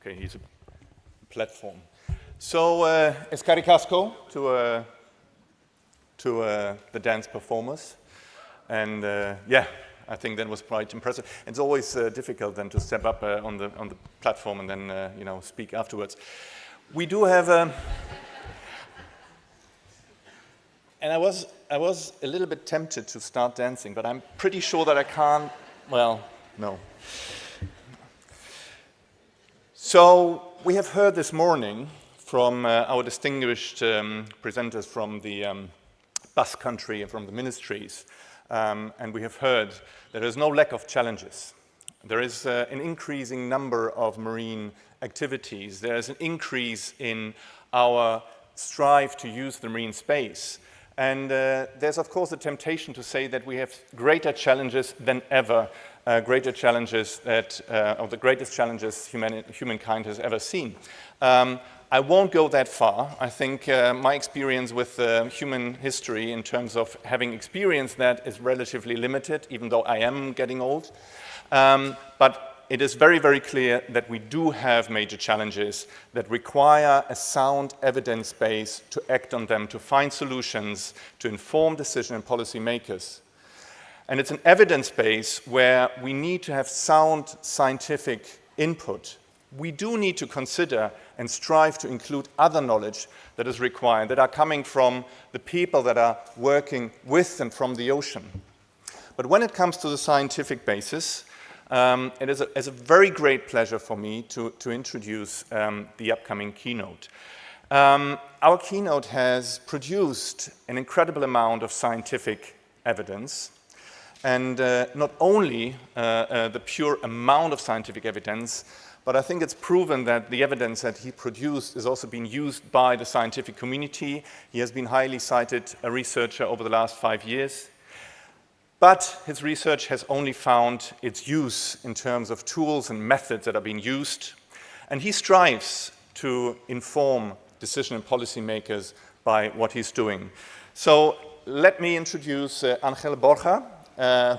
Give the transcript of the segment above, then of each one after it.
Okay, he's a platform. So, escaricasco to the dance performers. And yeah, I think that was quite impressive. It's always difficult then to step up on the platform and then you know, speak afterwards. We do have and I was a little bit tempted to start dancing, but I'm pretty sure that I can't. Well, no. So we have heard this morning from our distinguished presenters from the Basque Country and from the ministries, and we have heard that there is no lack of challenges. There is an increasing number of marine activities. There is an increase in our strive to use the marine space. And there's, of course, a temptation to say that we have greater challenges than ever, greater challenges that, or the greatest challenges humankind has ever seen. I won't go that far. I think my experience with human history in terms of having experienced that is relatively limited, even though I am getting old. But it is very, very clear that we do have major challenges that require a sound evidence base to act on them, to find solutions, to inform decision and policy makers. And it's an evidence base where we need to have sound scientific input. We do need to consider and strive to include other knowledge that is required, that are coming from the people that are working with and from the ocean. But when it comes to the scientific basis, it is a very great pleasure for me to introduce the upcoming keynote. Our keynote has produced an incredible amount of scientific evidence, and not only the pure amount of scientific evidence, but I think it's proven that the evidence that he produced is also being used by the scientific community. He has been highly cited a researcher over the last 5 years. But his research has only found its use in terms of tools and methods that are being used. And he strives to inform decision and policy makers by what he's doing. So let me introduce Ángel Borja,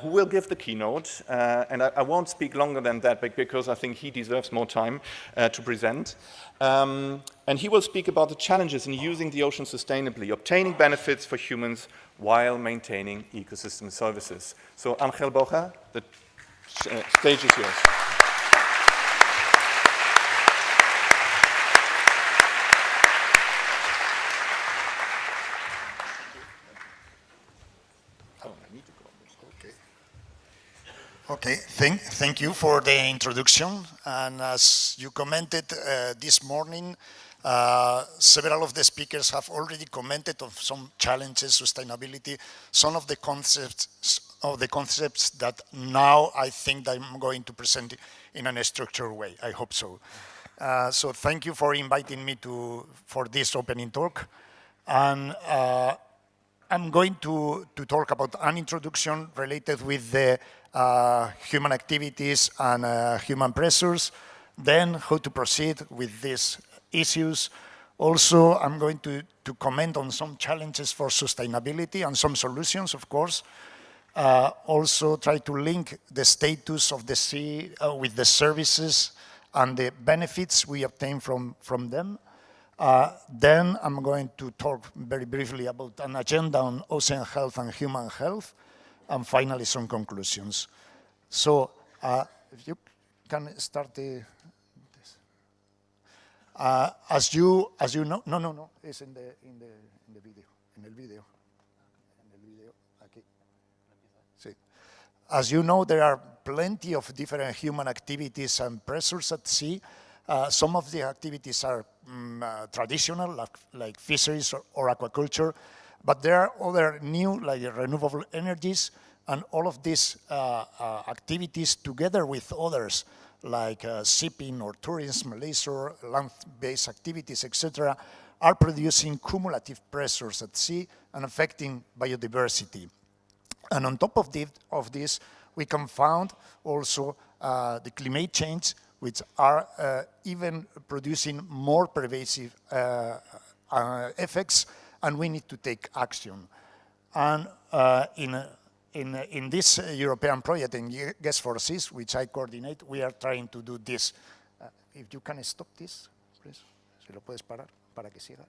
who will give the keynote. And I won't speak longer than that because I think he deserves more time to present. And he will speak about the challenges in using the ocean sustainably, obtaining benefits for humans while maintaining ecosystem services. So, Ángel Borja, the stage is yours. Okay, thank you for the introduction. And as you commented this morning, several of the speakers have already commented on some challenges, sustainability, some of the concepts that now I think that I'm going to present in a structured way. I hope so. So thank you for inviting me for this opening talk. And I'm going to talk about an introduction related with the human activities and human pressures, then how to proceed with these issues. Also, I'm going to comment on some challenges for sustainability and some solutions, of course. Also try to link the status of the sea with the services and the benefits we obtain from them. Then I'm going to talk very briefly about an agenda on ocean health and human health, and finally some conclusions. So if you can start this. As you know, no, it's in the video. Okay. See. As you know, there are plenty of different human activities and pressures at sea. Some of the activities are traditional, like fisheries or aquaculture, but there are other new, like renewable energies, and all of these activities, together with others, like shipping or tourism, leisure, land-based activities, etc., are producing cumulative pressures at sea and affecting biodiversity. And on top of this, we can find also the climate change, which are even producing more pervasive effects, and we need to take action. And in this European project, in Guest for Seas, which I coordinate, we are trying to do this if you can stop this, please. Si lo puedes parar para que siga.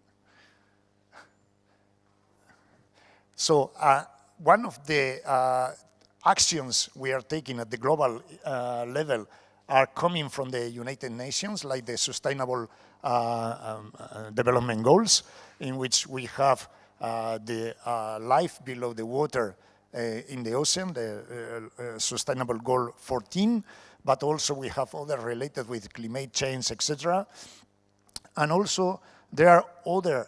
So one of the actions we are taking at the global level are coming from the United Nations, like the Sustainable Development Goals, in which we have the life below the water in the ocean, the Sustainable Goal 14, but also we have other related with climate change, etc. And also there are other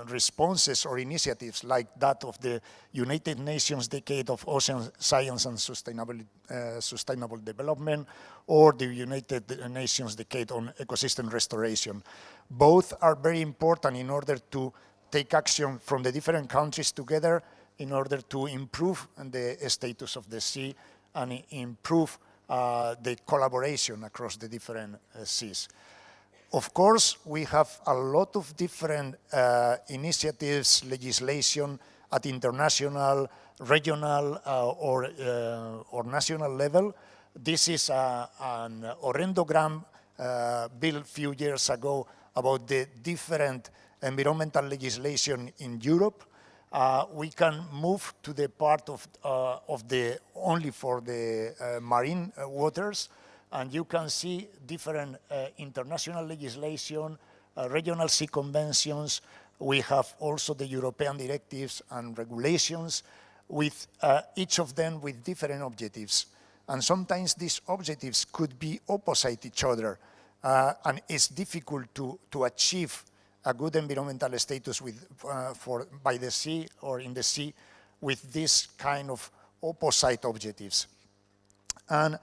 responses or initiatives like that of the United Nations Decade of Ocean Science and Sustainable Development, or the United Nations Decade on Ecosystem Restoration. Both are very important in order to take action from the different countries together in order to improve the status of the sea and improve the collaboration across the different seas. Of course, we have a lot of different initiatives, legislation at international, regional, or national level. This is an orendogram built a few years ago about the different environmental legislation in Europe. We can move to the part of the only for the marine waters, and you can see different international legislation, regional sea conventions. We have also the European directives and regulations, with each of them with different objectives. And sometimes these objectives could be opposite each other, and it's difficult to achieve a good environmental status with, by the sea or in the sea with this kind of opposite objectives. And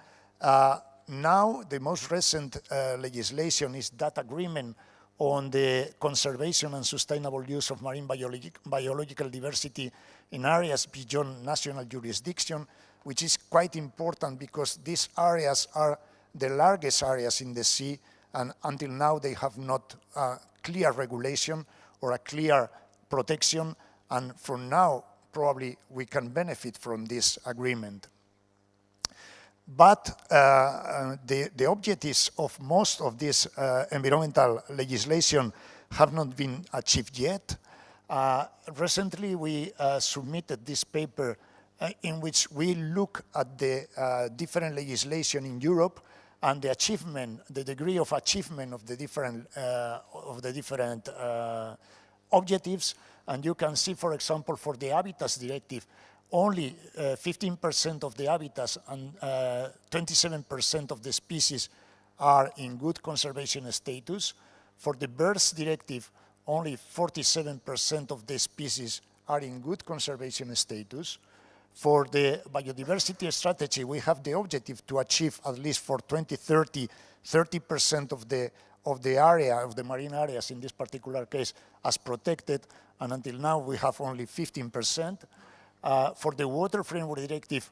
now the most recent legislation is that agreement on the conservation and sustainable use of marine biological diversity in areas beyond national jurisdiction, which is quite important because these areas are the largest areas in the sea, and until now they have not clear regulation or a clear protection, and from now probably we can benefit from this agreement. But the objectives of most of this environmental legislation have not been achieved yet. Recently we submitted this paper in which we look at the different legislation in Europe and the achievement, the degree of achievement of the different objectives. And you can see, for example, for the Habitats Directive, only 15% of the habitats and 27% of the species are in good conservation status. For the Birds Directive, only 47% of the species are in good conservation status. For the biodiversity strategy, we have the objective to achieve at least for 2030, 30% of the area, of the marine areas in this particular case, as protected, and until now we have only 15%. For the Water Framework Directive,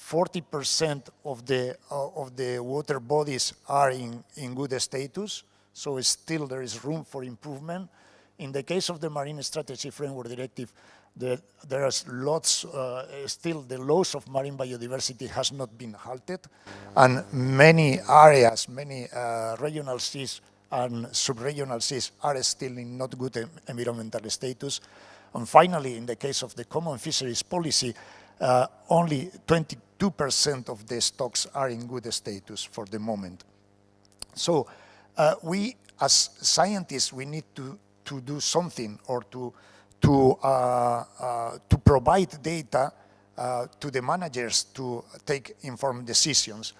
40% of the water bodies are in good status, so still there is room for improvement. In the case of the Marine Strategy Framework Directive, there is lots, still the loss of marine biodiversity has not been halted, and many areas, many regional seas and subregional seas are still in not good environmental status. And finally, in the case of the Common Fisheries Policy, only 22% of the stocks are in good status for the moment. So we, as scientists, we need to do something, or to provide data to the managers to take informed decisions.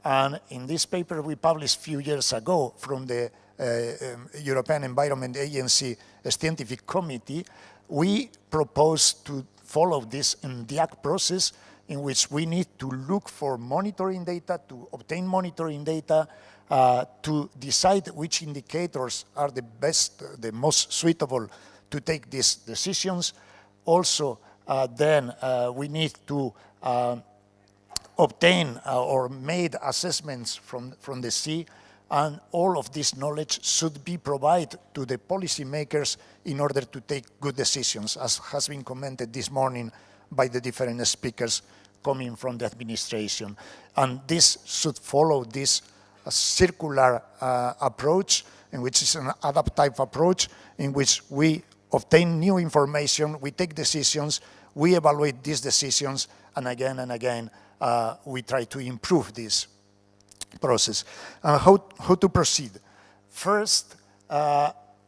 And in this paper we published a few years ago from the European Environment Agency Scientific Committee, we propose to follow this INDIAC process, in which we need to look for monitoring data, to obtain monitoring data, to decide which indicators are the best, the most suitable to take these decisions. Also, then we need to obtain or made assessments from the sea, and all of this knowledge should be provided to the policymakers in order to take good decisions, as has been commented this morning by the different speakers coming from the administration. And this should follow this circular approach, in which is an adaptive approach, in which we obtain new information, we take decisions, we evaluate these decisions, and again, we try to improve this process. How to proceed? First,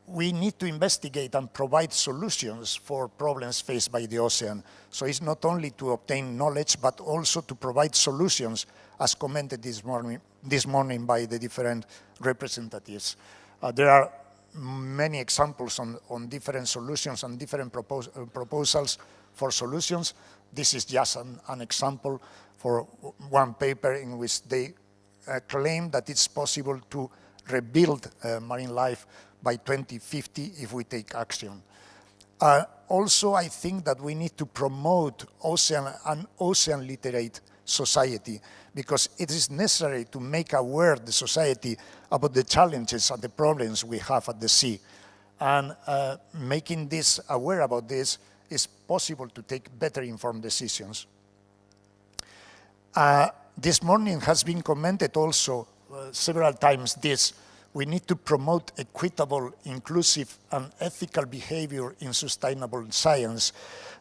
we need to investigate and provide solutions for problems faced by the ocean. So it's not only to obtain knowledge, but also to provide solutions, as commented this morning by the different representatives. There are many examples on different solutions and different proposals for solutions. This is just an example for one paper in which they claim that it's possible to rebuild marine life by 2050 if we take action. Also, I think that we need to promote an ocean literate society, because it is necessary to make aware the society about the challenges and the problems we have at the sea. And making this aware about this is possible to take better informed decisions. This morning has been commented also several times this. We need to promote equitable, inclusive, and ethical behavior in sustainable science,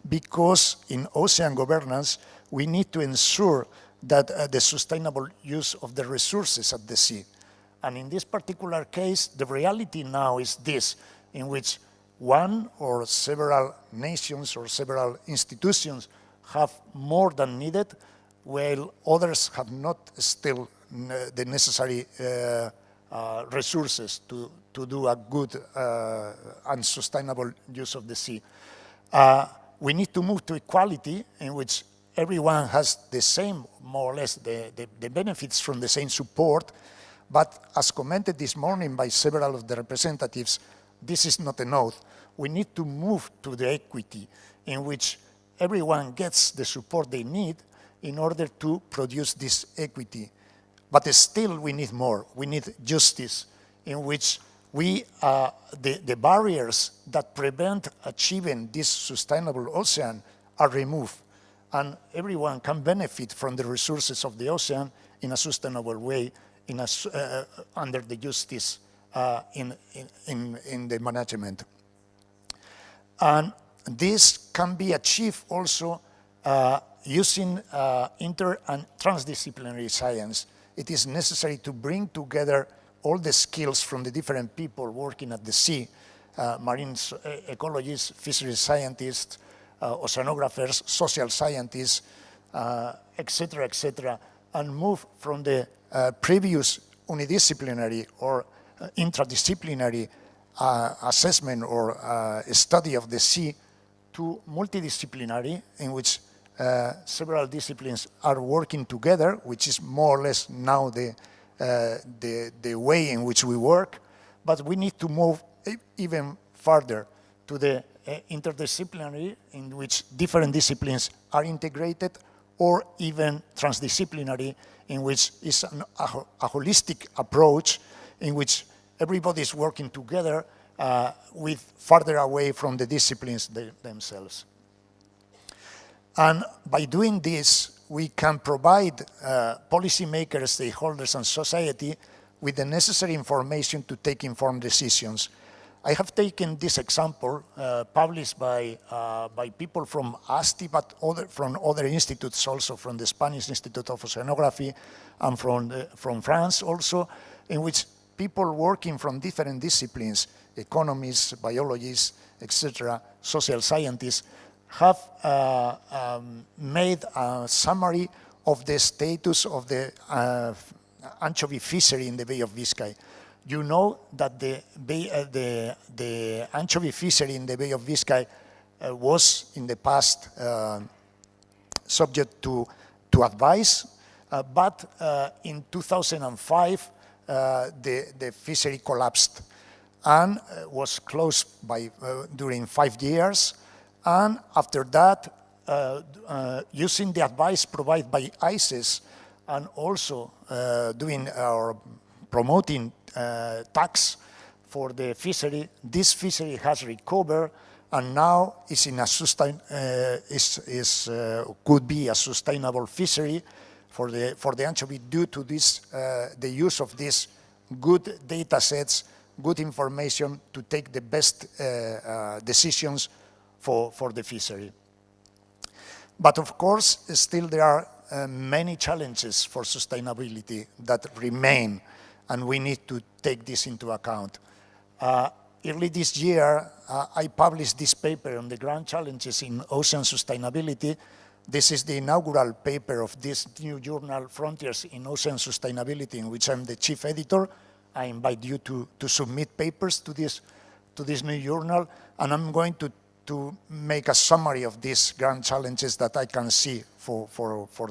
because in ocean governance, we need to ensure that the sustainable use of the resources at the sea. And in this particular case, the reality now is this, in which one or several nations or several institutions have more than needed, while others have not still the necessary resources to do a good and sustainable use of the sea. We need to move to equality, in which everyone has the same, more or less, the benefits from the same support. But as commented this morning by several of the representatives, this is not enough. We need to move to the equity, in which everyone gets the support they need in order to produce this equity. But still we need more. We need justice, in which the barriers that prevent achieving this sustainable ocean are removed, and everyone can benefit from the resources of the ocean in a sustainable way, under the justice in the management. And this can be achieved also using inter and transdisciplinary science. It is necessary to bring together all the skills from the different people working at the sea, marine ecologists, fisheries scientists, oceanographers, social scientists, etc., and move from the previous unidisciplinary or interdisciplinary assessment or study of the sea to multidisciplinary, in which several disciplines are working together, which is more or less now the way in which we work. But we need to move even further to the interdisciplinary, in which different disciplines are integrated, or even transdisciplinary, in which is a holistic approach, in which everybody is working together with further away from the disciplines themselves. And by doing this, we can provide policymakers, stakeholders, and society with the necessary information to take informed decisions. I have taken this example published by people from ASTI, but from other institutes also, from the Spanish Institute of Oceanography and from France also, in which people working from different disciplines, economists, biologists, etc., social scientists, have made a summary of the status of the anchovy fishery in the Bay of Biscay. You know that the anchovy fishery in the Bay of Biscay was in the past subject to advice, but in 2005 the fishery collapsed and was closed during 5 years. And after that, using the advice provided by ICES and also doing or promoting tax for the fishery, this fishery has recovered and now is in a could be a sustainable fishery, for the anchovy due to this, the use of these good data sets, good information to take the best decisions for the fishery. But of course, still there are many challenges for sustainability that remain, and we need to take this into account. Early this year, I published this paper on the grand challenges in ocean sustainability. This is the inaugural paper of this new journal, Frontiers in Ocean Sustainability, in which I'm the chief editor. I invite you to submit papers to this new journal, and I'm going to make a summary of these grand challenges that I can see for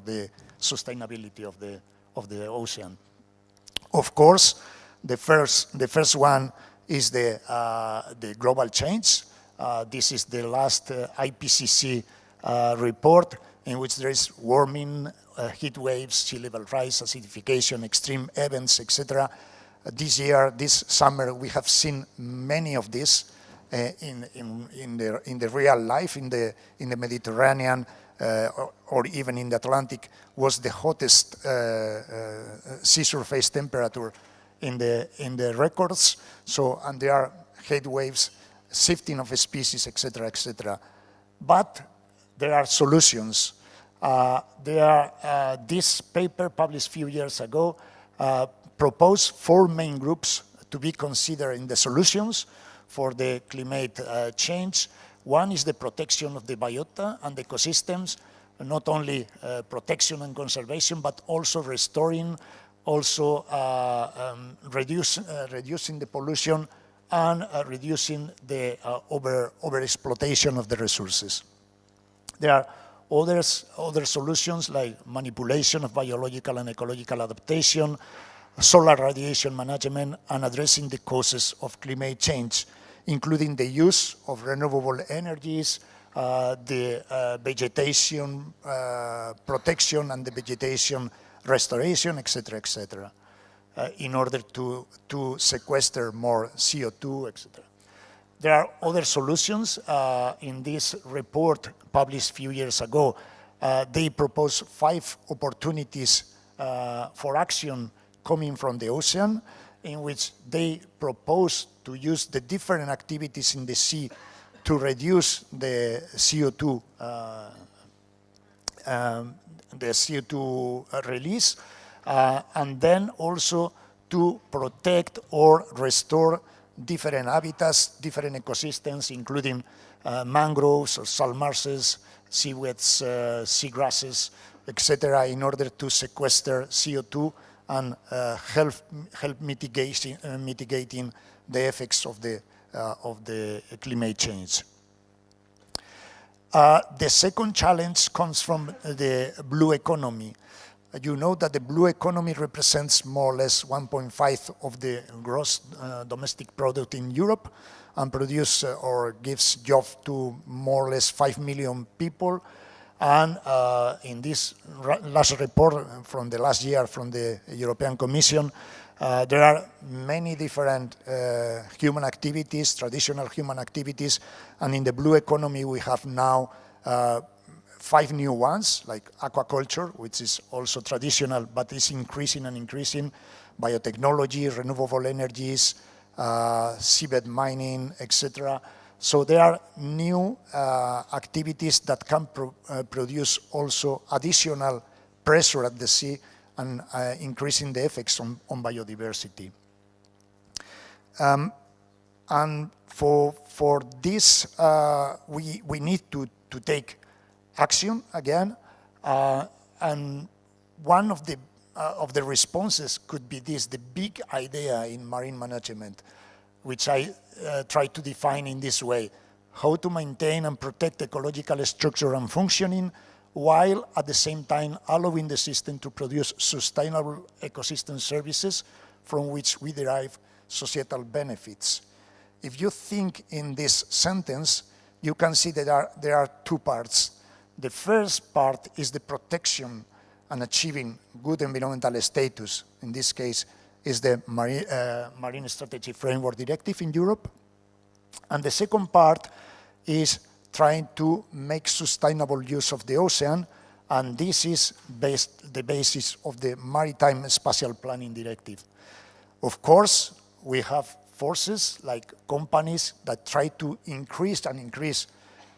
the sustainability of the ocean. Of course, the first one is the global change. This is the last IPCC report, in which there is warming, heat waves, sea level rise, acidification, extreme events, etc. This year, this summer, we have seen many of these in the real life, in the Mediterranean, or even in the Atlantic, was the hottest sea surface temperature in the records. So, and there are heat waves, shifting of species, etc., etc. But there are solutions. This paper, published a few years ago, proposed 4 main groups to be considered in the solutions for the climate change. One is the protection of the biota and the ecosystems, not only protection and conservation, but also restoring, also reducing the pollution and reducing the overexploitation of the resources. There are other solutions like manipulation of biological and ecological adaptation, solar radiation management, and addressing the causes of climate change, including the use of renewable energies, the vegetation protection and the vegetation restoration, etc., etc., in order to sequester more CO2, etc. There are other solutions. In this report published a few years ago, they propose 5 opportunities for action coming from the ocean, in which they propose to use the different activities in the sea to reduce the CO2 release, and then also to protect or restore different habitats, different ecosystems, including mangroves or salt marshes, seaweeds, seagrasses, etc., in order to sequester CO2 and help mitigating the effects of the climate change. The second challenge comes from the blue economy. You know that the blue economy represents more or less 1.5 of the gross domestic product in Europe, and produces or gives jobs to more or less 5 million people. And in this last report from the last year from the European Commission, there are many different human activities, traditional human activities, and in the blue economy we have now 5 new ones, like aquaculture, which is also traditional, but is increasing and increasing, biotechnology, renewable energies, seabed mining, etc. So there are new activities that can produce also additional pressure at the sea and increasing the effects on biodiversity. And for this, we need to take action again, and one of the responses could be this: the big idea in marine management, which I try to define in this way: how to maintain and protect ecological structure and functioning, while at the same time allowing the system to produce sustainable ecosystem services from which we derive societal benefits. If you think in this sentence, you can see that there are 2 parts. The first part is the protection and achieving good environmental status. In this case, is the Marine Strategy Framework Directive in Europe. And the second part is trying to make sustainable use of the ocean And this is the basis of the Maritime Spatial Planning Directive. Of course, we have forces like companies that try to increase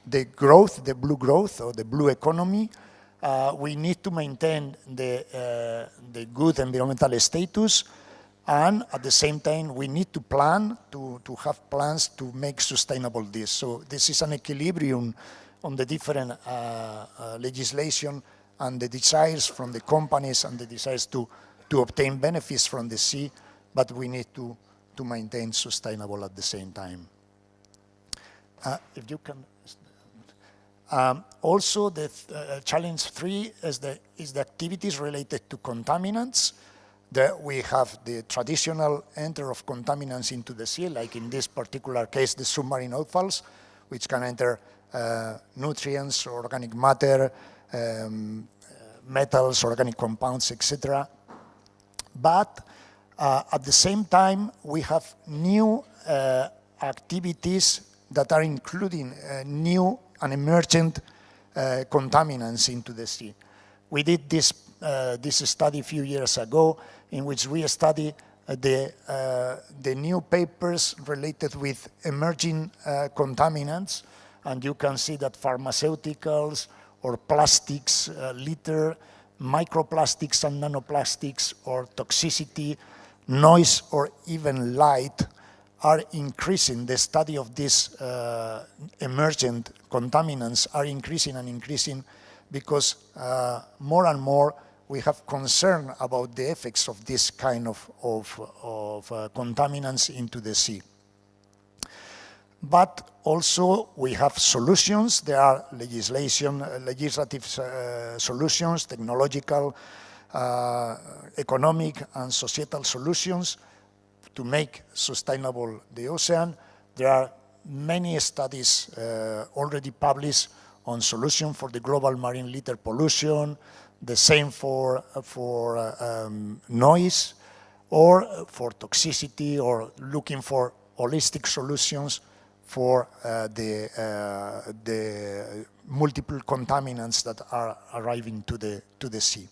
the growth, the blue growth or the blue economy. We need to maintain the good environmental status, and at the same time we need to plan to have plans to make sustainable this. So this is an equilibrium on the different legislation and the desires from the companies and the desires to obtain benefits from the sea, but we need to maintain sustainable at the same time. If you can. Also, the challenge 3 is the activities related to contaminants. There we have the traditional entry of contaminants into the sea, like in this particular case, the submarine outfalls, which can enter nutrients, organic matter, metals, organic compounds, etc. But at the same time, we have new activities that are including new and emergent contaminants into the sea. We did this study a few years ago in which we studied the new papers related with emerging contaminants, and you can see that pharmaceuticals or plastics, litter, microplastics and nanoplastics, or toxicity, noise, or even light are increasing. The study of these emergent contaminants are increasing and increasing because more and more we have concern about the effects of this kind of contaminants into the sea. But also we have solutions. There are legislative solutions, technological, economic and societal solutions to make sustainable the ocean. There are many studies already published on solution for the global marine litter pollution, the same for noise, or for toxicity, or looking for holistic solutions for the multiple contaminants that are arriving to the sea.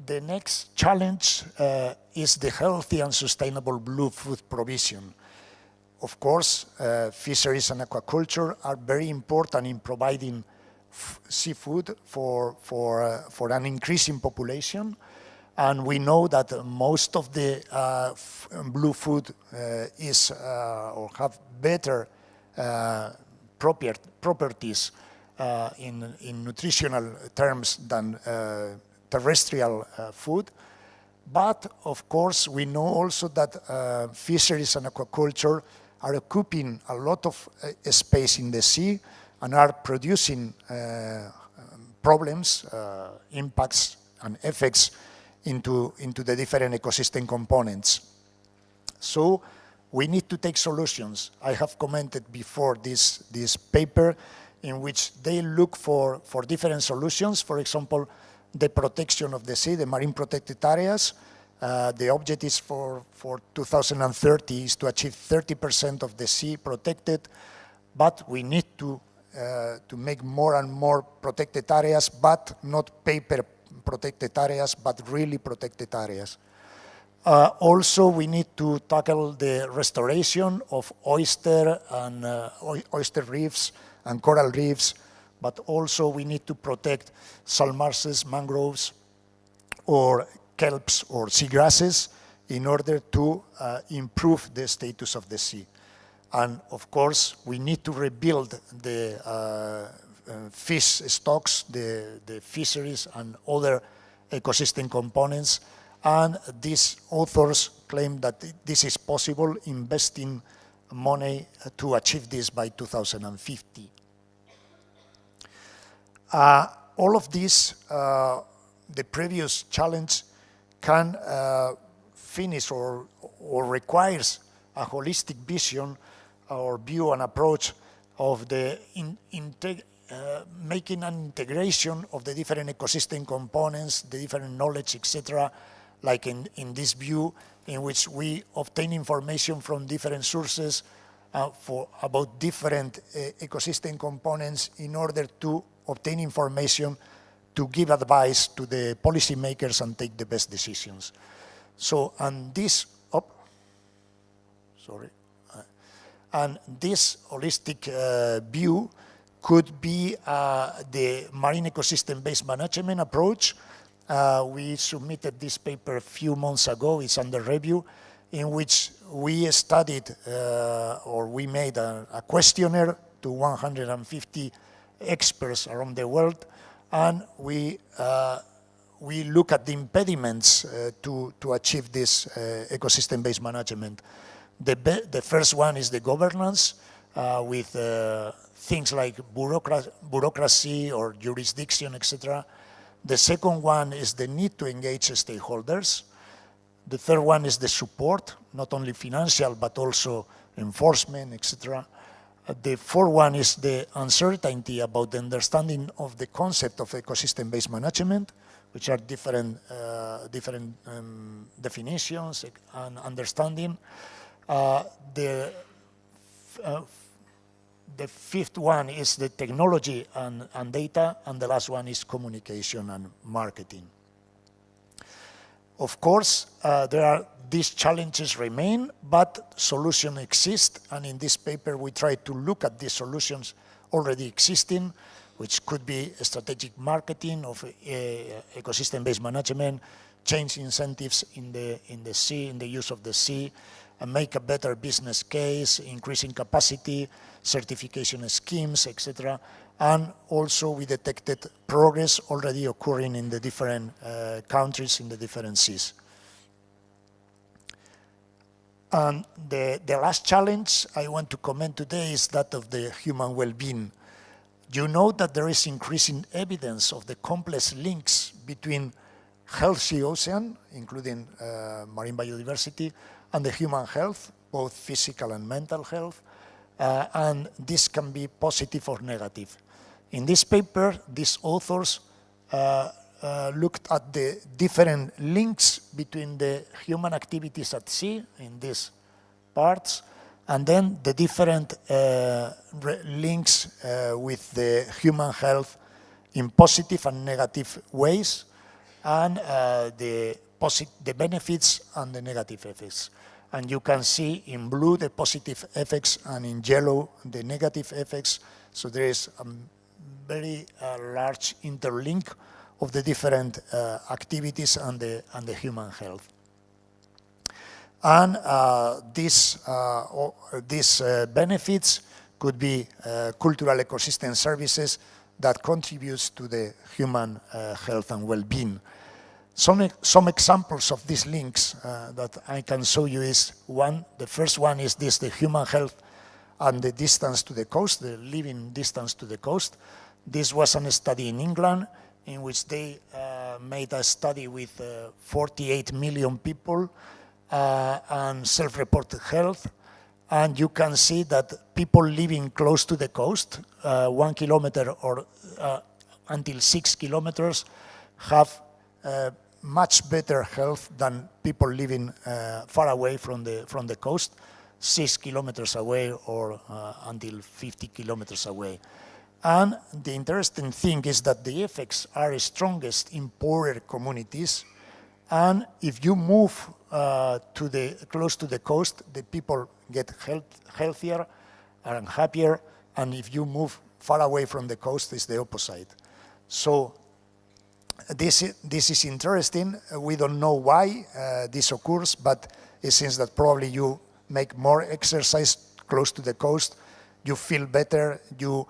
The next challenge is the healthy and sustainable blue food provision. Of course, fisheries and aquaculture are very important in providing seafood for an increasing population, and we know that most of the blue food is or have better properties in nutritional terms than terrestrial food. But of course, we know also that fisheries and aquaculture are occupying a lot of space in the sea and are producing problems, impacts and effects into the different ecosystem components. So we need to take solutions. I have commented before this paper in which they look for different solutions. For example, the protection of the sea, the marine protected areas. The objectives for 2030 is to achieve 30% of the sea protected, but we need to make more and more protected areas, but not paper protected areas, but really protected areas. Also, we need to tackle the restoration of oyster and oyster reefs and coral reefs, but also we need to protect salt marshes, mangroves, or kelps or seagrasses in order to improve the status of the sea. And of course, we need to rebuild the fish stocks, the fisheries and other ecosystem components. And these authors claim that this is possible, investing money to achieve this by 2050. All of this, the previous challenge can finish or requires a holistic vision or view and approach of the making an integration of the different ecosystem components, the different knowledge, etc., like in this view in which we obtain information from different sources, about different ecosystem components in order to obtain information to give advice to the policymakers and take the best decisions. So, and this, and this holistic view could be the marine ecosystem-based management approach. We submitted this paper a few months ago, it's under review, in which we studied or we made a questionnaire to 150 experts around the world, and we look at the impediments to achieve this ecosystem-based management. The first one is the governance with things like bureaucracy or jurisdiction, etc. The second one is the need to engage stakeholders. The third one is the support, not only financial, but also enforcement, etc. The fourth one is the uncertainty about the understanding of the concept of ecosystem-based management, which are different definitions and understanding. The fifth one is the technology and data, and the last one is communication and marketing. Of course, these challenges remain, but solutions exist, and in this paper we try to look at these solutions already existing, which could be strategic marketing of ecosystem-based management, change incentives in the sea, in the use of the sea, and make a better business case, increasing capacity, certification schemes, etc. And also we detected progress already occurring in the different countries, in the different seas. And the last challenge I want to comment today is that of the human well-being. You know that there is increasing evidence of the complex links between healthy ocean, including marine biodiversity, and the human health, both physical and mental health, and this can be positive or negative. In this paper, these authors looked at the different links between the human activities at sea, in these parts, and then the different links with the human health in positive and negative ways, and the benefits and the negative effects. And you can see in blue the positive effects and in yellow the negative effects. So there is a very large interlink of the different activities and the human health. And these benefits could be cultural ecosystem services that contributes to the human health and well-being. Some examples of these links that I can show you is the first one is this, the human health and the distance to the coast, the living distance to the coast. This was a study in England in which they made a study with 48 million people and self-reported health. And you can see that people living close to the coast, 1 kilometer or until 6 kilometers, have much better health than people living far away from the coast, 6 kilometers away or until 50 kilometers away. And the interesting thing is that the effects are strongest in poorer communities. And if you move close to the coast, the people get healthier and happier. And if you move far away from the coast, it's the opposite. So this is interesting. We don't know why this occurs, but it seems that probably you make more exercise close to the coast, you feel better, you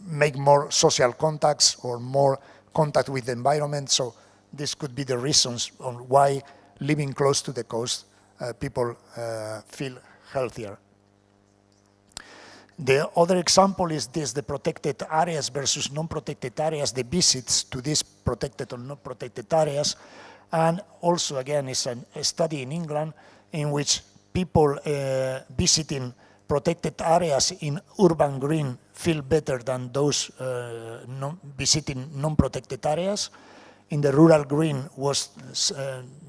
make more social contacts or more contact with the environment. So this could be the reasons on why living close to the coast, people feel healthier. The other example is this, the protected areas versus non-protected areas, the visits to these protected or non-protected areas. And also, again, it's a study in England in which people visiting protected areas in urban green feel better than those visiting non-protected areas. In the rural green was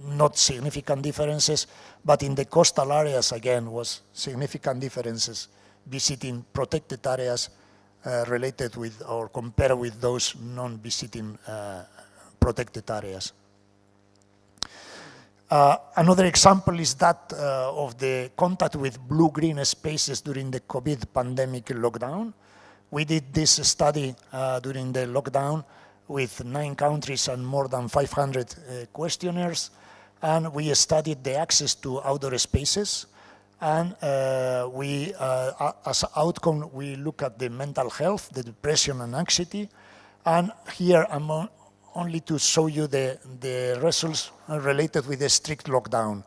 not significant differences, but in the coastal areas, again, was significant differences visiting protected areas related with or compared with those non-visiting protected areas. Another example is that of the contact with blue-green spaces during the COVID pandemic lockdown. We did this study during the lockdown with 9 countries and more than 500 questionnaires, and we studied the access to outdoor spaces. And as an outcome, we look at the mental health, the depression and anxiety. And here I'm only to show you the results related with the strict lockdown.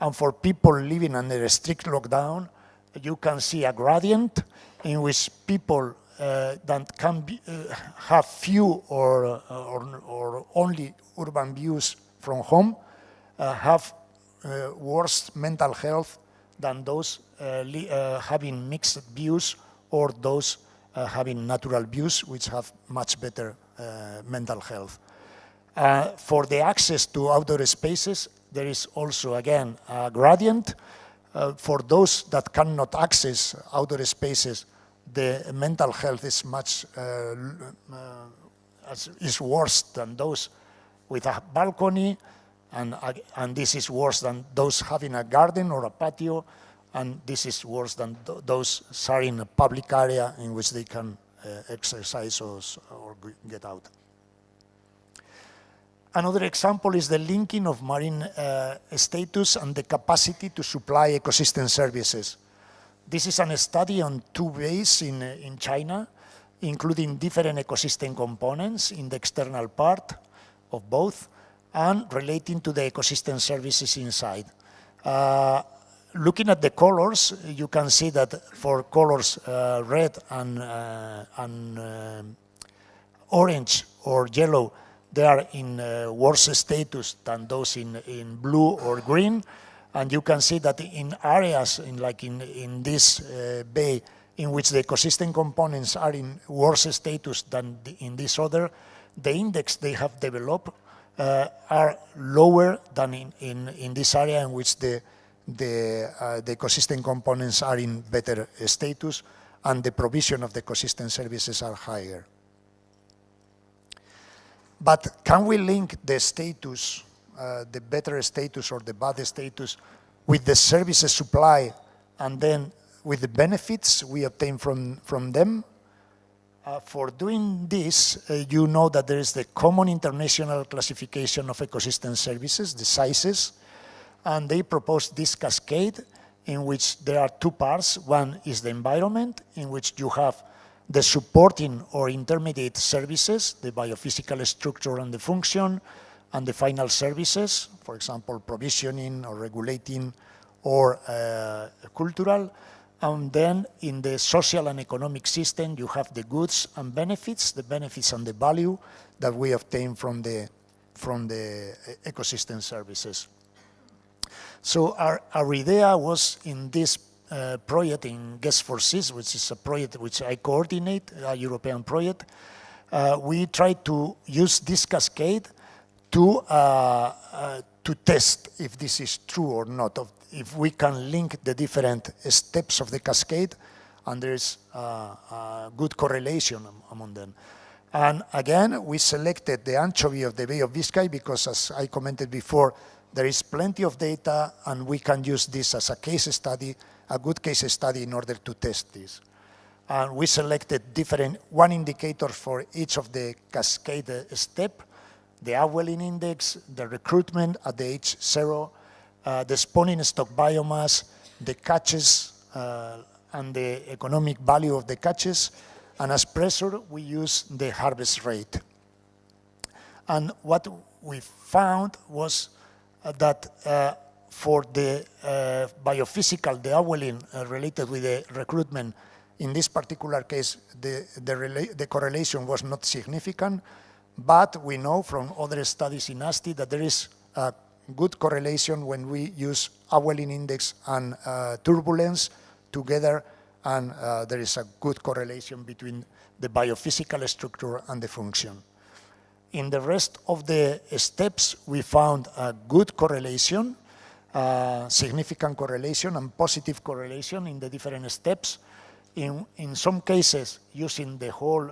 And for people living under a strict lockdown, you can see a gradient in which people that can have few or only urban views from home have worse mental health than those having mixed views or those having natural views, which have much better mental health. For the access to outdoor spaces, there is also, again, a gradient. For those that cannot access outdoor spaces, the mental health is much is worse than those with a balcony, and this is worse than those having a garden or a patio, and this is worse than those sharing a public area in which they can exercise or get out. Another example is the linking of marine status and the capacity to supply ecosystem services. This is a study on 2 bays in China, including different ecosystem components in the external part of both, and relating to the ecosystem services inside. Looking at the colors, you can see that for colors red and orange or yellow, they are in worse status than those in blue or green. And you can see that in areas like in this bay, in which the ecosystem components are in worse status than in this other, the index they have developed are lower than in this area in which the ecosystem components are in better status and the provision of the ecosystem services are higher. But can we link the status, the better status or the bad status, with the services supply and then with the benefits we obtain from them? For doing this, you know that there is the Common International Classification of Ecosystem Services, the CICES, and they propose this cascade in which there are 2 parts. One is the environment, in which you have the supporting or intermediate services, the biophysical structure and the function, and the final services, for example, provisioning or regulating or cultural. And then in the social and economic system, you have the goods and benefits, the benefits and the value that we obtain from the ecosystem services. So our idea was in this project in Guest for Seas, which is a project which I coordinate, a European project. We try to use this cascade to test if this is true or not, if we can link the different steps of the cascade, and there is a good correlation among them. And again, we selected the anchovy of the Bay of Biscay because, as I commented before, there is plenty of data, and we can use this as a case study, a good case study in order to test this. And we selected one indicator for each of the cascade step, the upwelling index, the recruitment at the age 0, the spawning stock biomass, the catches, and the economic value of the catches. And as pressure, we use the harvest rate. And what we found was that for the biophysical, the upwelling related with the recruitment, in this particular case, the correlation was not significant, but we know from other studies in ASTI that there is a good correlation when we use upwelling index and turbulence together, and there is a good correlation between the biophysical structure and the function. In the rest of the steps, we found a good correlation, significant correlation and positive correlation in the different steps. In some cases, using the whole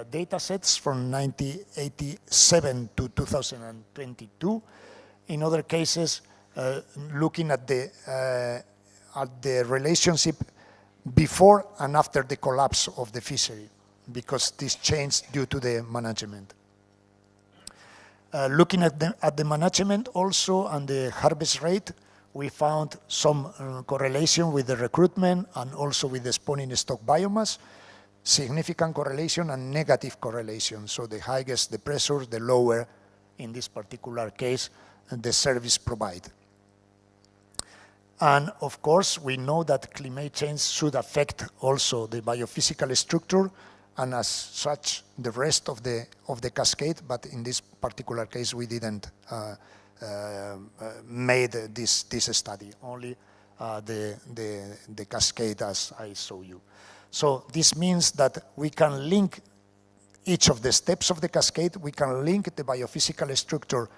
data sets from 1987 to 2022. In other cases, looking at the relationship before and after the collapse of the fishery, because this changed due to the management. Looking at the management also and the harvest rate, we found some correlation with the recruitment and also with the spawning stock biomass, significant correlation and negative correlation. So the highest the pressure, the lower, in this particular case, the service provided. And of course, we know that climate change should affect also the biophysical structure and as such the rest of the cascade, but in this particular case we didn't made this study, only the cascade as I show you. So this means that we can link each of the steps of the cascade, we can link the biophysical structure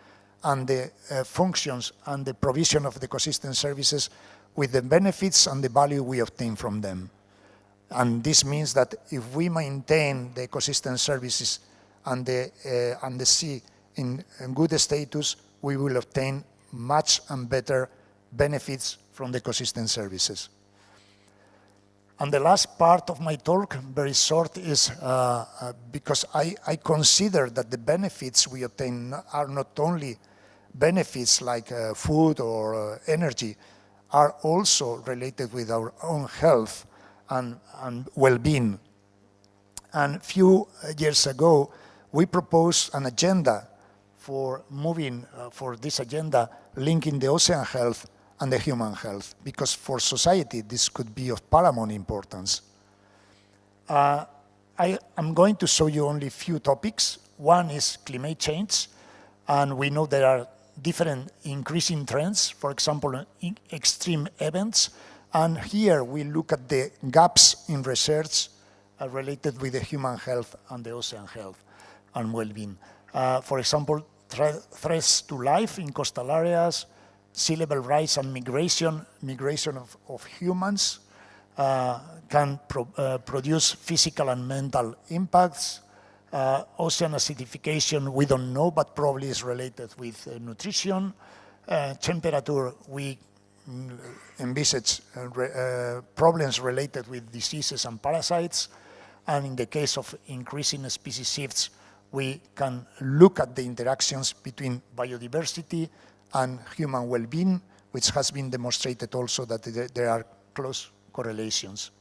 and the functions and the provision of the ecosystem services with the benefits and the value we obtain from them. And this means that if we maintain the ecosystem services and the sea in good status, we will obtain much and better benefits from the ecosystem services. And the last part of my talk, very short, is because I consider that the benefits we obtain are not only benefits like food or energy, are also related with our own health and well-being. And a few years ago, we proposed an agenda for moving for this agenda, linking the ocean health and the human health, because for society, this could be of paramount importance. I'm going to show you only a few topics. One is climate change, and we know there are different increasing trends, for example, extreme events. And here we look at the gaps in research related with the human health and the ocean health and well-being. For example, threats to life in coastal areas, sea level rise and migration of humans can produce physical and mental impacts. Ocean acidification, we don't know, but probably is related with nutrition. Temperature, we envisage problems related with diseases and parasites. And in the case of increasing species shifts, we can look at the interactions between biodiversity and human well-being, which has been demonstrated also that there are close correlations.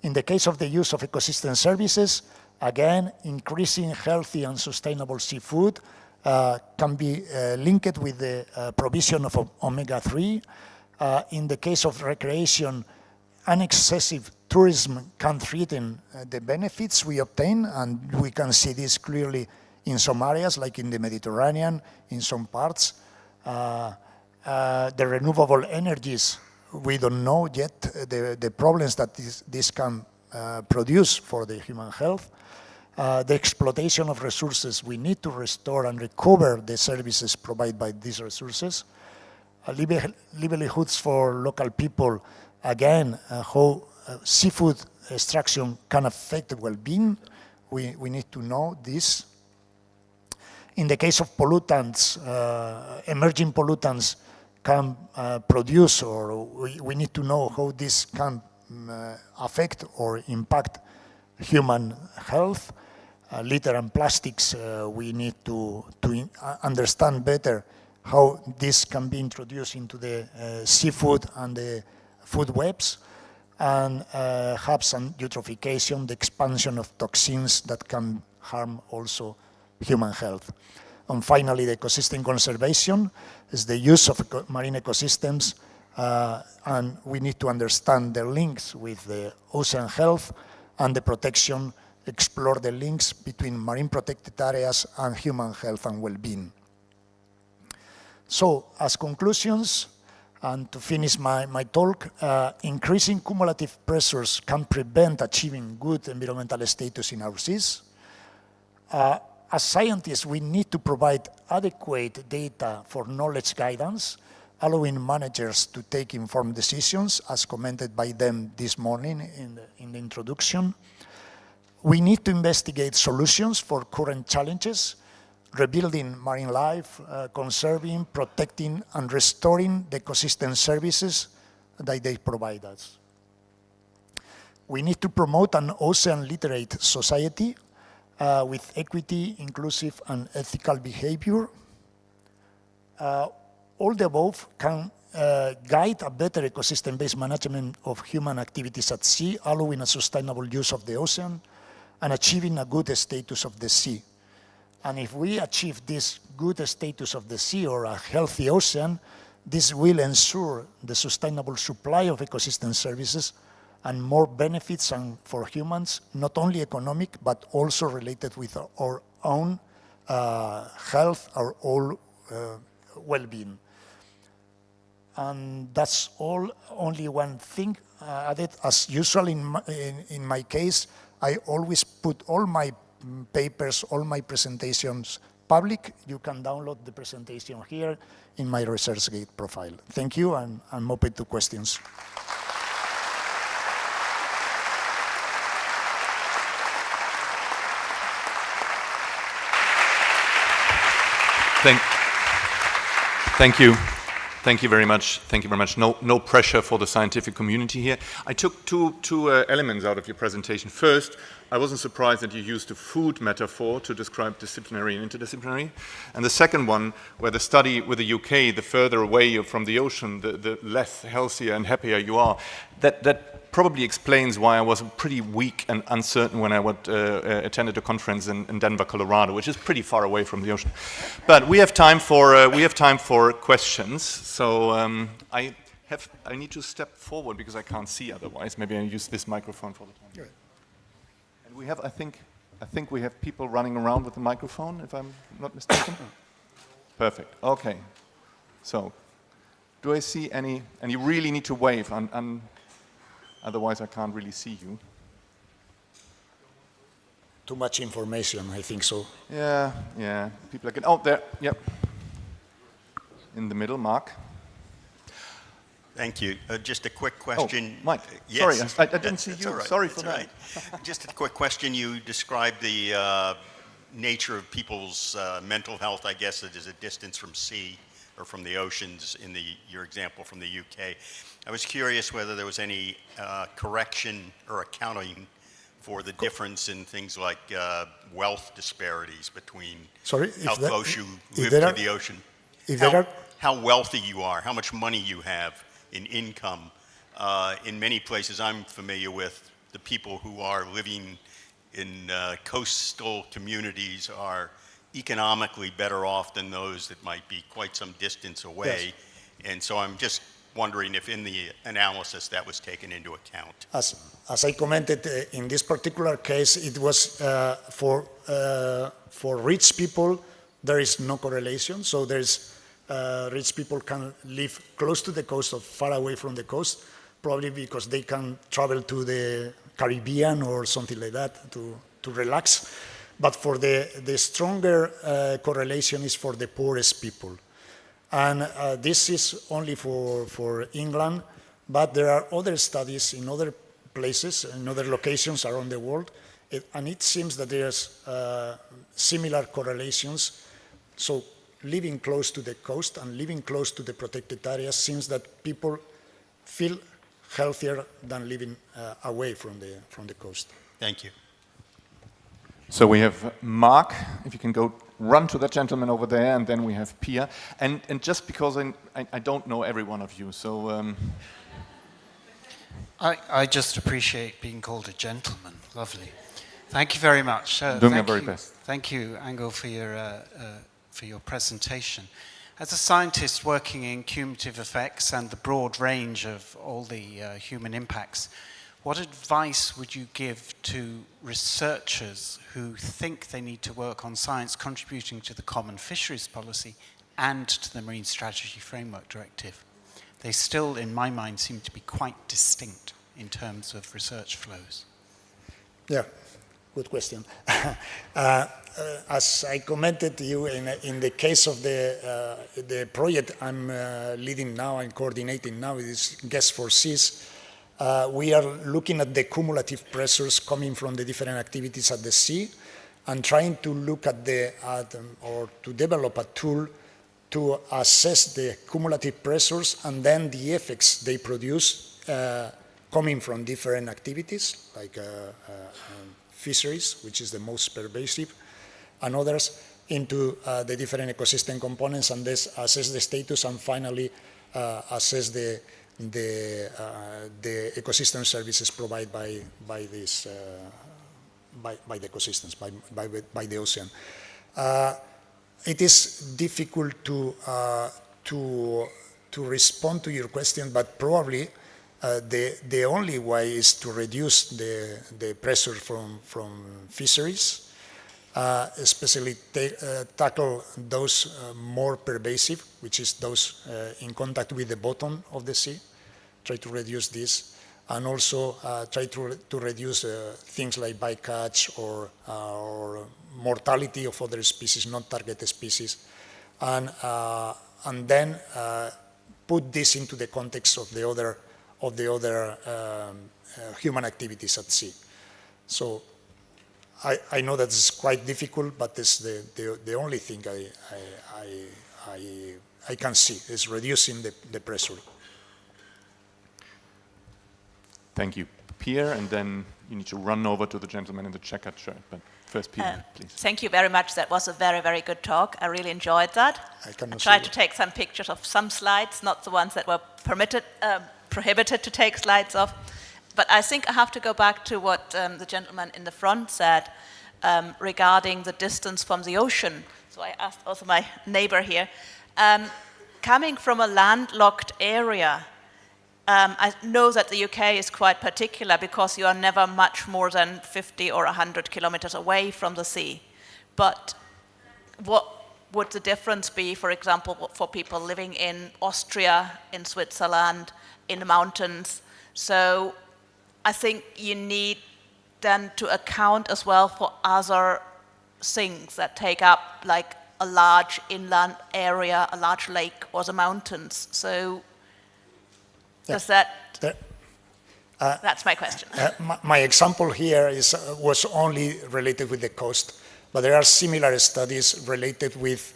In the case of the use of ecosystem services, again, increasing healthy and sustainable seafood can be linked with the provision of omega-3. In the case of recreation, an excessive tourism can threaten the benefits we obtain, and we can see this clearly in some areas, like in the Mediterranean, in some parts. The renewable energies, we don't know yet the problems that this can produce for the human health. The exploitation of resources, we need to restore and recover the services provided by these resources. Livelihoods for local people, again, how seafood extraction can affect well-being. We need to know this. In the case of pollutants, emerging pollutants can produce, or we need to know how this can affect or impact human health. Litter and plastics, we need to understand better how this can be introduced into the seafood and the food webs, and HABs and eutrophication, the expansion of toxins that can harm also human health. And finally, the ecosystem conservation is the use of marine ecosystems, and we need to understand the links with the ocean health and the protection, explore the links between marine protected areas and human health and well-being. So, as conclusions, and to finish my talk, increasing cumulative pressures can prevent achieving good environmental status in our seas. as scientists, we need to provide adequate data for knowledge guidance, allowing managers to take informed decisions, as commented by them this morning in the introduction. We need to investigate solutions for current challenges, rebuilding marine life, conserving, protecting, and restoring the ecosystem services that they provide us. We need to promote an ocean literate society with equity, inclusive, and ethical behavior. All the above can guide a better ecosystem-based management of human activities at sea, allowing a sustainable use of the ocean, and achieving a good status of the sea. And if we achieve this good status of the sea or a healthy ocean, this will ensure the sustainable supply of ecosystem services and more benefits for humans, not only economic, but also related with our own health, our own well-being. And that's all. Only one thing added. As usual in my case, I always put all my papers, all my presentations public. You can download the presentation here in my ResearchGate profile. Thank you, and I'm open to questions. Thank you. Thank you very much. Thank you very much. No pressure for the scientific community here. I took two elements out of your presentation. First, I wasn't surprised that you used a food metaphor to describe disciplinary and interdisciplinary. And the second one, where the study with the UK, the further away you're from the ocean, the less healthier and happier you are. That probably explains why I was pretty weak and uncertain when I attended a conference in Denver, Colorado, which is pretty far away from the ocean. But we have time for questions. So I need to step forward because I can't see otherwise. Maybe I use this microphone for the time. Good. And we have, I think we have people running around with the microphone, if I'm not mistaken. Perfect. Okay. So, do I see any? And you really need to wave. Otherwise, I can't really see you. Too much information, I think so. Yeah. People are getting out there. Yep. In the middle, Mark. Thank you. Just a quick question. Oh, Mike. Yes. Sorry, I didn't see you. Right. Sorry for that. Right. Just a quick question. You described the nature of people's mental health, I guess, that is a distance from sea or from the oceans in your example from the UK. I was curious whether there was any correction or accounting for the difference in things like wealth disparities between how close you live to the ocean. How wealthy you are, how much money you have in income. In many places I'm familiar with, the people who are living in coastal communities are economically better off than those that might be quite some distance away. Yes. And so I'm just wondering if in the analysis that was taken into account. As I commented, in this particular case, it was for rich people, there is no correlation. So there's rich people can live close to the coast or far away from the coast, probably because they can travel to the Caribbean or something like that to relax. But for the stronger correlation is for the poorest people. And this is only for England, but there are other studies in other places, in other locations around the world, and it seems that there's similar correlations. So living close to the coast and living close to the protected areas seems that people feel healthier than living away from the coast. Thank you. So we have Mark, if you can go run to that gentleman over there, and then we have Pia. And just because I don't know every one of you, so... I just appreciate being called a gentleman. Lovely. Thank you very much. Doing my very best. Thank you, Ángel, for your presentation. As a scientist working in cumulative effects and the broad range of all the human impacts, what advice would you give to researchers who think they need to work on science contributing to the common fisheries policy and to the Marine Strategy Framework Directive? They still, in my mind, seem to be quite distinct in terms of research flows. Yeah, good question. As I commented to you, in the case of the project I'm leading now and coordinating now, is Guess for Seas, we are looking at the cumulative pressures coming from the different activities at the sea and trying to look at or to develop a tool to assess the cumulative pressures and then the effects they produce coming from different activities, like fisheries, which is the most pervasive, and others, into the different ecosystem components, and this assess the status, and finally assess the ecosystem services provided by the ecosystems, by the ocean. It is difficult to respond to your question, but probably the only way is to reduce the pressure from fisheries, especially tackle those more pervasive, which is those in contact with the bottom of the sea, try to reduce this, and also try to reduce things like bycatch or mortality of other species, not targeted species, and then put this into the context of the other human activities at sea. So I know that it's quite difficult, but it's the only thing I can see is reducing the pressure. Thank you, Pierre, and then you need to run over to the gentleman in the checkered shirt, but first Pierre, please. Thank you very much. That was a very, very good talk. I really enjoyed that. I tried to take some pictures of some slides, not the ones that were prohibited to take slides of. But I think I have to go back to what the gentleman in the front said regarding the distance from the ocean. So I asked also my neighbor here. Coming from a landlocked area, I know that the UK is quite particular because you are never much more than 50 or 100 kilometers away from the sea. But what would the difference be, for example, for people living in Austria, in Switzerland, in the mountains? So I think you need then to account as well for other things that take up like a large inland area, a large lake, or the mountains. So does that, that's my question. My example here was only related with the coast, but there are similar studies related with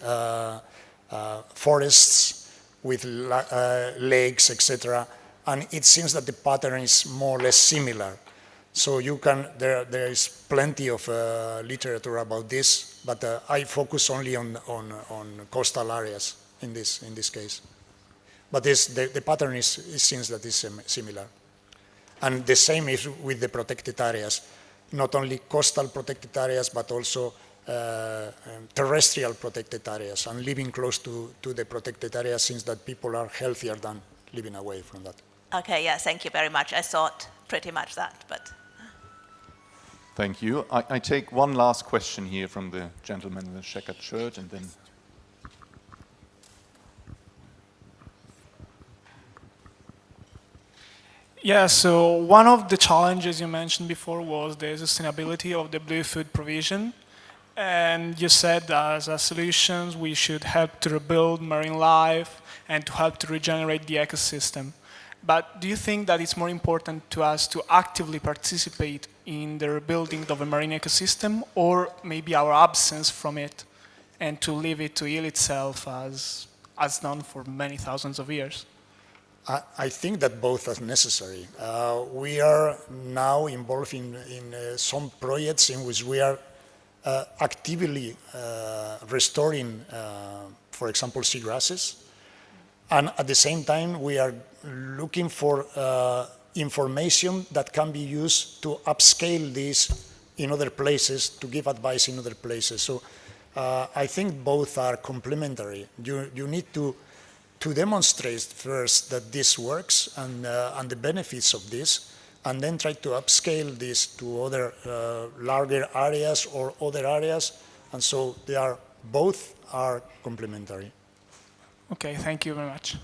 forests, with lakes, etc. And it seems that the pattern is more or less similar. So you can, there is plenty of literature about this, but I focus only on coastal areas in this case. But the pattern seems that is similar. And the same is with the protected areas, not only coastal protected areas, but also terrestrial protected areas. And living close to the protected areas seems that people are healthier than living away from that. Okay, yeah, thank you very much. I thought pretty much that, but. Thank you. I take one last question here from the gentleman in the checkered shirt, and then. Yeah, so one of the challenges you mentioned before was the sustainability of the blue food provision. And you said that as a solutions, we should help to rebuild marine life and to help to regenerate the ecosystem. But do you think that it's more important to us to actively participate in the rebuilding of a marine ecosystem, or maybe our absence from it, and to leave it to heal itself as done for many thousands of years? I think that both are necessary. We are now involved in some projects in which we are actively restoring, for example, seagrasses. And at the same time, we are looking for information that can be used to upscale this in other places, to give advice in other places. So I think both are complementary. You need to demonstrate first that this works and the benefits of this, and then try to upscale this to other larger areas or other areas. And so both are complementary. Okay, thank you very much.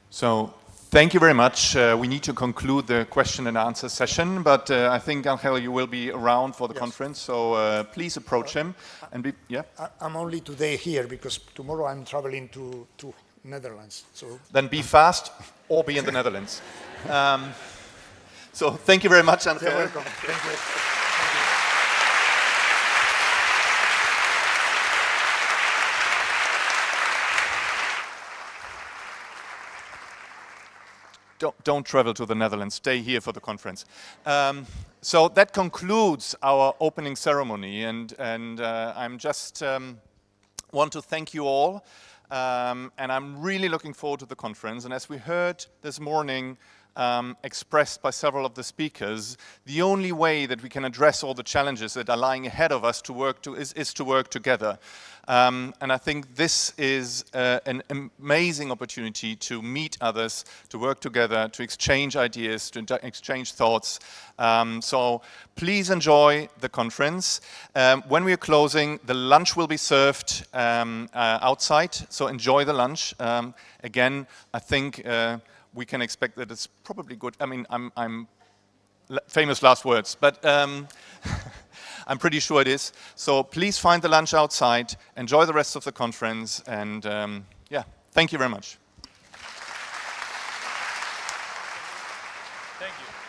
So Thank you very much. We need to conclude the question and answer session, but I think, Angel, you will be around for the conference, so please approach him. And I'm only today here because tomorrow I'm traveling to Netherlands. So then be fast or be in the Netherlands. So thank you very much, Angel. You're welcome. Thank you. Don't travel to the Netherlands, stay here for the conference. So that concludes our opening ceremony, and I'm just want to thank you all, and I'm really looking forward to the conference. And as we heard this morning, expressed by several of the speakers, the only way that we can address all the challenges that are lying ahead of us is to work together. And I think this is an amazing opportunity to meet others, to work together, to exchange ideas, to exchange thoughts. So please enjoy the conference. When we are closing, the lunch will be served outside, so enjoy the lunch. Again, I think we can expect that it's probably good. I mean, I'm famous last words, but I'm pretty sure it is. So please find the lunch outside, enjoy the rest of the conference, and yeah, thank you very much. Thank you.